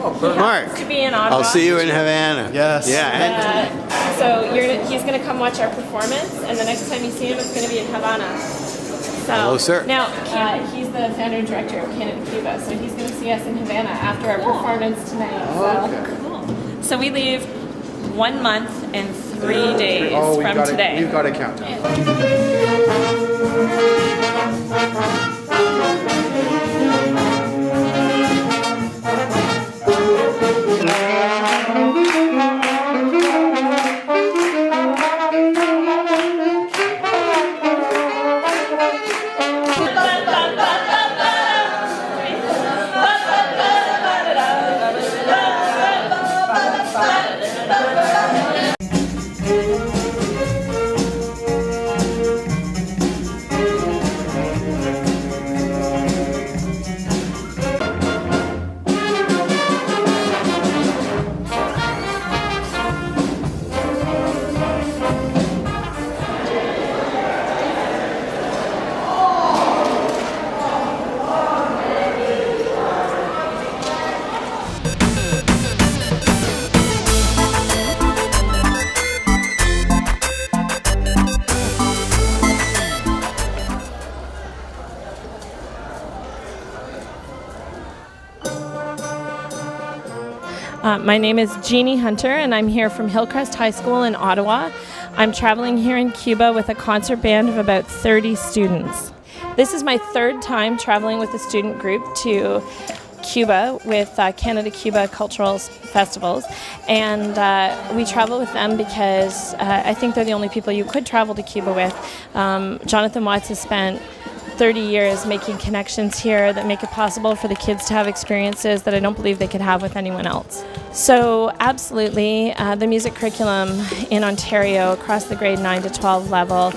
Oh, perfect. Mark, to be in Ottawa. I'll see you in Havana. Yes. Yeah. So he's going to come watch our performance, and the next time you see him, it's going to be in Havana. So, Hello, sir. Now, he's the founder and director of Canada-Cuba, so he's going to see us in Havana after our performance tonight. So we leave 1 month and 3 days from today. We've got a countdown. My name is Jeannie Hunter, and I'm here from Hillcrest High School in Ottawa. I'm traveling here in Cuba with a concert band of about 30 students. This is my third time traveling with a student group to Cuba with Canada-Cuba cultural festivals, and we travel with them because I think they're the only people you could travel to Cuba with. Jonathan Watts has spent 30 years making connections here that make it possible for the kids to have experiences that I don't believe they could have with anyone else. So absolutely, the music curriculum in Ontario across the grade 9 to 12 level,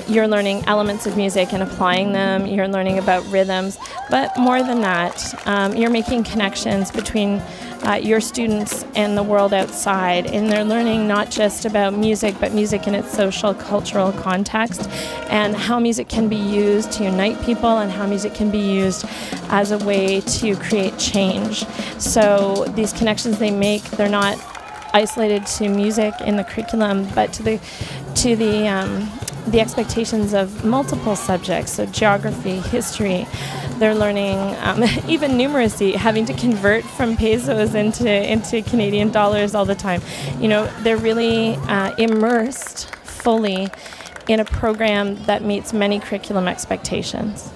you're learning elements of music and applying them, you're learning about rhythms, but more than that, you're making connections between your students and the world outside, and they're learning not just about music, but music in its social, cultural context, and how music can be used to unite people and how music can be used as a way to create change. So these connections they make, they're not isolated to music in the curriculum, but to the expectations of multiple subjects, so geography, history. They're learning even numeracy, having to convert from pesos into Canadian dollars all the time. You know, they're really immersed fully in a program that meets many curriculum expectations.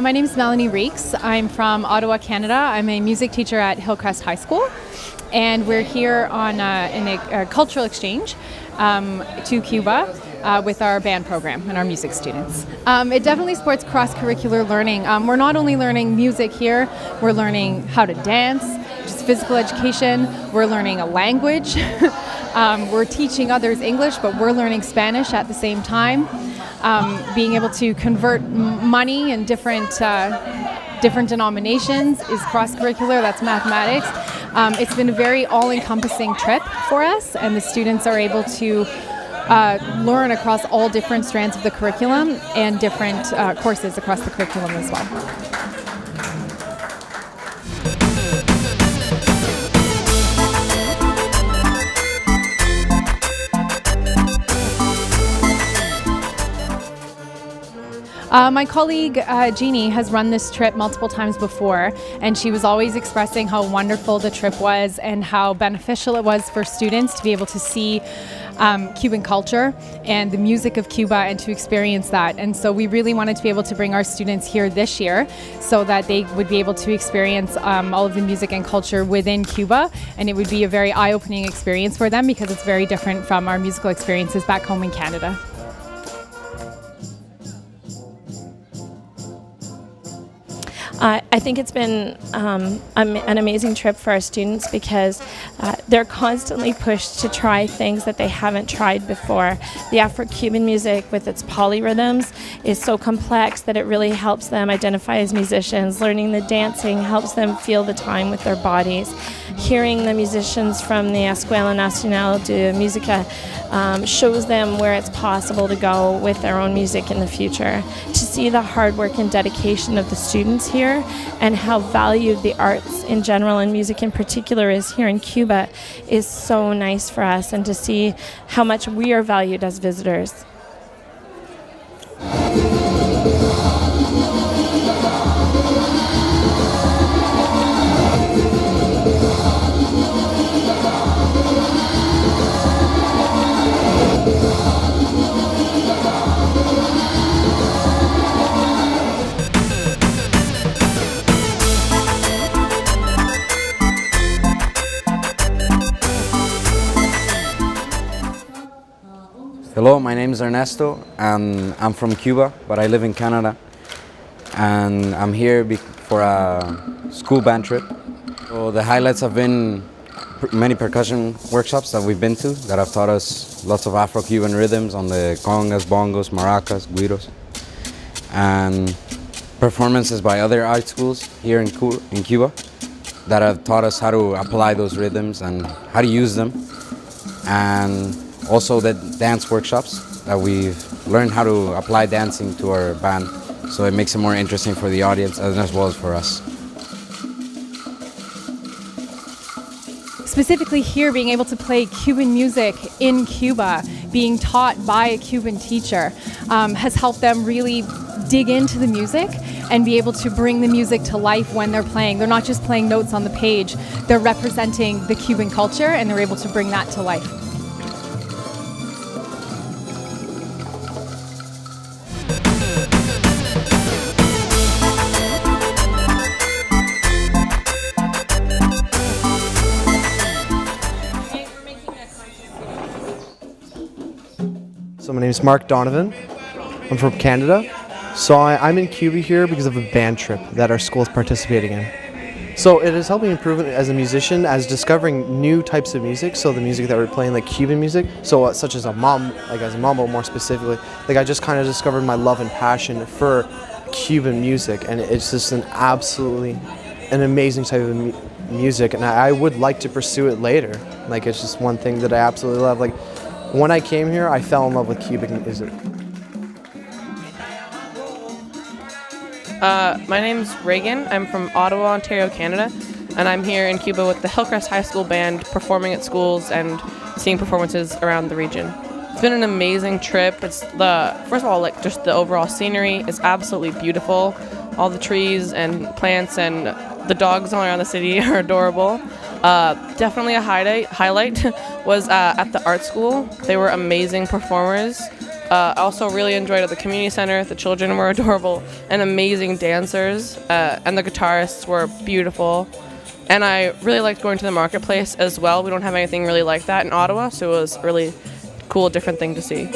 My name is Melanie Reeks. I'm from Ottawa, Canada. I'm a music teacher at Hillcrest High School, and we're here on in a cultural exchange to Cuba with our band program and our music students. It definitely supports cross-curricular learning. We're not only learning music here, we're learning how to dance, just physical education. We're learning a language. We're teaching others English, but we're learning Spanish at the same time. Being able to convert money in different denominations is cross-curricular. That's mathematics. It's been a very all-encompassing trip for us, and the students are able to learn across all different strands of the curriculum and different courses across the curriculum as well. My colleague Jeannie has run this trip multiple times before, and she was always expressing how wonderful the trip was and how beneficial it was for students to be able to see Cuban culture and the music of Cuba and to experience that. And so we really wanted to be able to bring our students here this year so that they would be able to experience all of the music and culture within Cuba, and it would be a very eye-opening experience for them because it's very different from our musical experiences back home in Canada. I think it's been an amazing trip for our students because they're constantly pushed to try things that they haven't tried before. The Afro-Cuban music with its polyrhythms is so complex that it really helps them identify as musicians. Learning the dancing helps them feel the time with their bodies. Hearing the musicians from the Escuela Nacional de Música shows them where it's possible to go with their own music in the future. To see the hard work and dedication of the students here and how valued the arts in general and music in particular is here in Cuba is so nice for us, and to see how much we are valued as visitors. Hello, my name is Ernesto, and I'm from Cuba, but I live in Canada, and I'm here for a school band trip. So the highlights have been many percussion workshops that we've been to that have taught us lots of Afro-Cuban rhythms on the congas, bongos, maracas, güiros, and performances by other art schools here in Cuba that have taught us how to apply those rhythms and how to use them. And also the dance workshops that we've learned how to apply dancing to our band, so it makes it more interesting for the audience as well as for us. Specifically here, being able to play Cuban music in Cuba, being taught by a Cuban teacher, has helped them really dig into the music and be able to bring the music to life when they're playing. They're not just playing notes on the page, they're representing the Cuban culture, and they're able to bring that to life. So my name is Mark Donovan. I'm from Canada. So I'm in Cuba here because of a band trip that our school is participating in. So it has helped me improve as a musician, as discovering new types of music. So the music that we're playing, like Cuban music, so such as as a mambo more specifically. Like I just kind of discovered my love and passion for Cuban music, and it's just an amazing type of music, and I would like to pursue it later. Like it's just one thing that I absolutely love. Like when I came here, I fell in love with Cuban music. My name's Reagan. I'm from Ottawa, Ontario, Canada, and I'm here in Cuba with the Hillcrest High School band, performing at schools and seeing performances around the region. It's been an amazing trip. First of all, like just the overall scenery is absolutely beautiful. All the trees and plants and the dogs all around the city are adorable. Definitely a highlight was at the art school. They were amazing performers. I also really enjoyed at the community center. The children were adorable and amazing dancers, and the guitarists were beautiful. And I really liked going to the marketplace as well. We don't have anything really like that in Ottawa, so it was a really cool, different thing to see.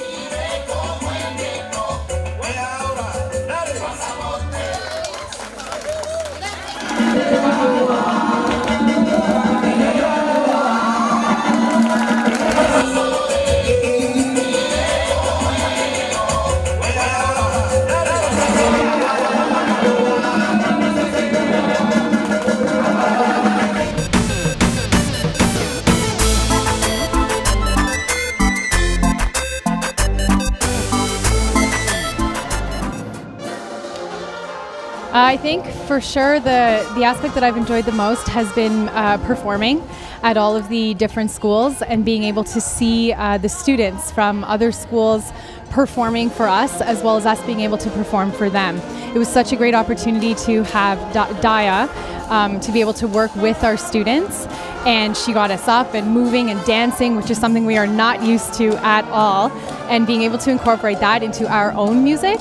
I think for sure the aspect that I've enjoyed the most has been performing at all of the different schools and being able to see the students from other schools performing for us, as well as us being able to perform for them. It was such a great opportunity to have Daya to be able to work with our students, and she got us up and moving and dancing, which is something we are not used to at all, and being able to incorporate that into our own music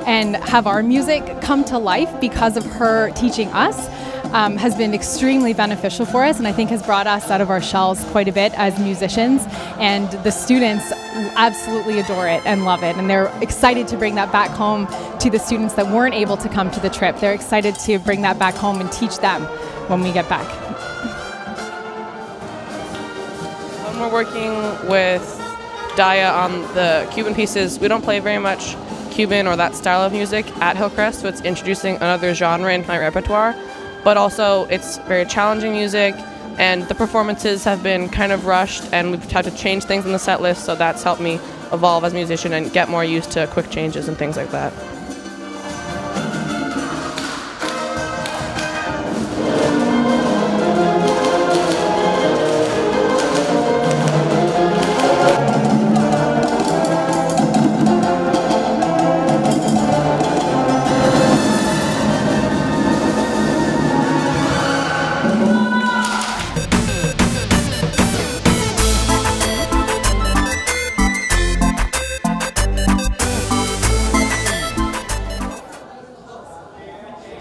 and have our music come to life because of her teaching us has been extremely beneficial for us, and I think has brought us out of our shells quite a bit as musicians. And the students absolutely adore it and love it, and they're excited to bring that back home to the students that weren't able to come to the trip. They're excited to bring that back home and teach them when we get back. When we're working with Daya on the Cuban pieces, we don't play very much Cuban or that style of music at Hillcrest, so it's introducing another genre into my repertoire, but also it's very challenging music, and the performances have been kind of rushed, and we've had to change things in the set list, so that's helped me evolve as a musician and get more used to quick changes and things like that.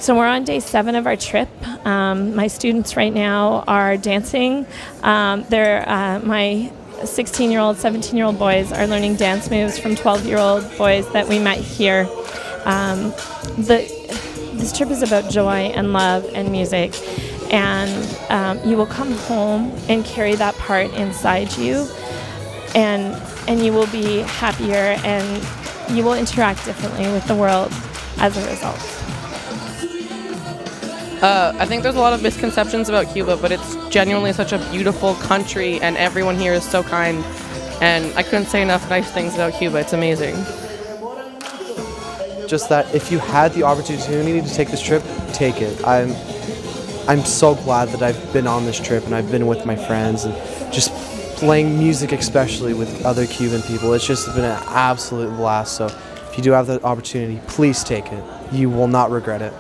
So we're on day 7 of our trip. My students right now are dancing. My 16-year-old, 17-year-old boys are learning dance moves from 12-year-old boys that we met here. This trip is about joy and love and music, and you will come home and carry that part inside you, and you will be happier, and you will interact differently with the world as a result. I think there's a lot of misconceptions about Cuba, but it's genuinely such a beautiful country, and everyone here is so kind, and I couldn't say enough nice things about Cuba. It's amazing. Just that if you had the opportunity to take this trip, take it. I'm so glad that I've been on this trip, and I've been with my friends, and just playing music, especially with other Cuban people. It's just been an absolute blast. So if you do have the opportunity, please take it. You will not regret it.